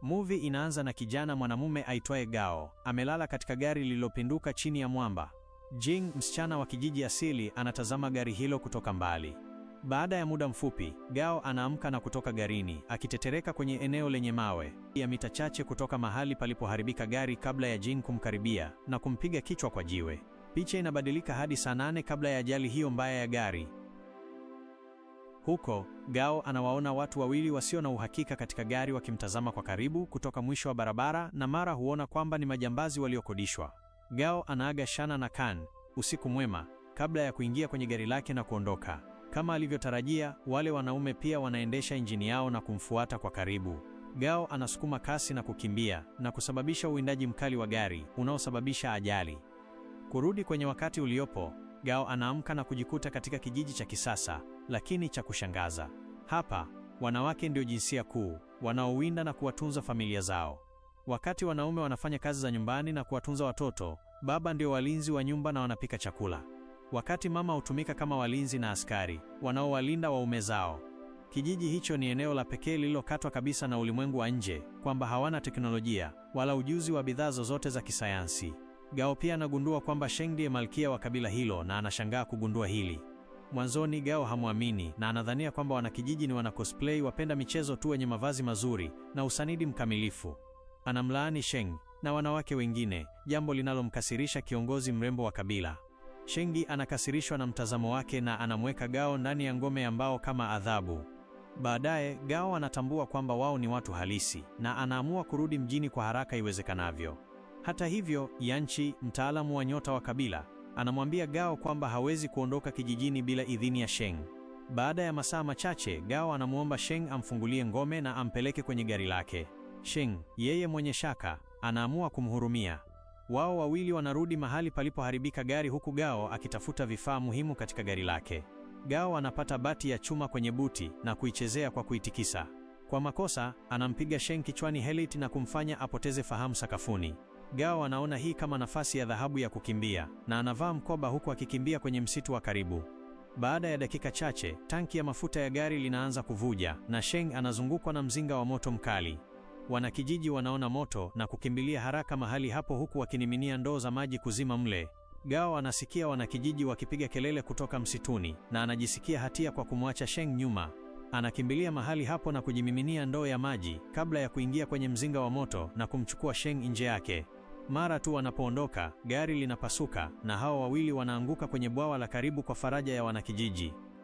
Movie inaanza na kijana mwanamume aitwaye Gao, amelala katika gari lililopinduka chini ya mwamba. Jing, msichana wa kijiji asili, anatazama gari hilo kutoka mbali. Baada ya muda mfupi, Gao anaamka na kutoka garini, akitetereka kwenye eneo lenye mawe ya mita chache kutoka mahali palipoharibika gari kabla ya Jing kumkaribia na kumpiga kichwa kwa jiwe. Picha inabadilika hadi saa 8 kabla ya ajali hiyo mbaya ya gari. Huko, Gao anawaona watu wawili wasio na uhakika katika gari wakimtazama kwa karibu kutoka mwisho wa barabara, na mara huona kwamba ni majambazi waliokodishwa. Gao anaaga Shana na Kan, usiku mwema, kabla ya kuingia kwenye gari lake na kuondoka. Kama alivyotarajia, wale wanaume pia wanaendesha injini yao na kumfuata kwa karibu. Gao anasukuma kasi na kukimbia na kusababisha uwindaji mkali wa gari unaosababisha ajali. Kurudi kwenye wakati uliopo, Gao anaamka na kujikuta katika kijiji cha kisasa, lakini cha kushangaza. Hapa, wanawake ndio jinsia kuu, wanaowinda na kuwatunza familia zao. Wakati wanaume wanafanya kazi za nyumbani na kuwatunza watoto, baba ndio walinzi wa nyumba na wanapika chakula. Wakati mama hutumika kama walinzi na askari, wanaowalinda waume zao. Kijiji hicho ni eneo la pekee lililokatwa kabisa na ulimwengu wa nje, kwamba hawana teknolojia, wala ujuzi wa bidhaa zozote za kisayansi. Gao pia anagundua kwamba Sheng ndiye malkia wa kabila hilo na anashangaa kugundua hili. Mwanzoni Gao hamwamini na anadhania kwamba wanakijiji ni wana cosplay wapenda michezo tu wenye mavazi mazuri na usanidi mkamilifu. Anamlaani Sheng na wanawake wengine, jambo linalomkasirisha kiongozi mrembo wa kabila. Shengi anakasirishwa na mtazamo wake na anamweka Gao ndani ya ngome ya mbao kama adhabu. Baadaye, Gao anatambua kwamba wao ni watu halisi na anaamua kurudi mjini kwa haraka iwezekanavyo. Hata hivyo, Yanchi, mtaalamu wa nyota wa kabila, anamwambia Gao kwamba hawezi kuondoka kijijini bila idhini ya Sheng. Baada ya masaa machache, Gao anamuomba Sheng amfungulie ngome na ampeleke kwenye gari lake. Sheng, yeye mwenye shaka, anaamua kumhurumia. Wao wawili wanarudi mahali palipoharibika gari, huku Gao akitafuta vifaa muhimu katika gari lake. Gao anapata bati ya chuma kwenye buti na kuichezea kwa kuitikisa. Kwa makosa, anampiga Sheng kichwani helmet na kumfanya apoteze fahamu sakafuni. Gao anaona hii kama nafasi ya dhahabu ya kukimbia na anavaa mkoba huku akikimbia kwenye msitu wa karibu. Baada ya dakika chache, tanki ya mafuta ya gari linaanza kuvuja na Sheng anazungukwa na mzinga wa moto mkali. Wanakijiji wanaona moto na kukimbilia haraka mahali hapo huku wakiniminia ndoo za maji kuzima mle. Gao anasikia wanakijiji wakipiga kelele kutoka msituni na anajisikia hatia kwa kumwacha Sheng nyuma. Anakimbilia mahali hapo na kujimiminia ndoo ya maji kabla ya kuingia kwenye mzinga wa moto na kumchukua Sheng nje yake. Mara tu wanapoondoka, gari linapasuka na hao wawili wanaanguka kwenye bwawa la karibu kwa faraja ya wanakijiji.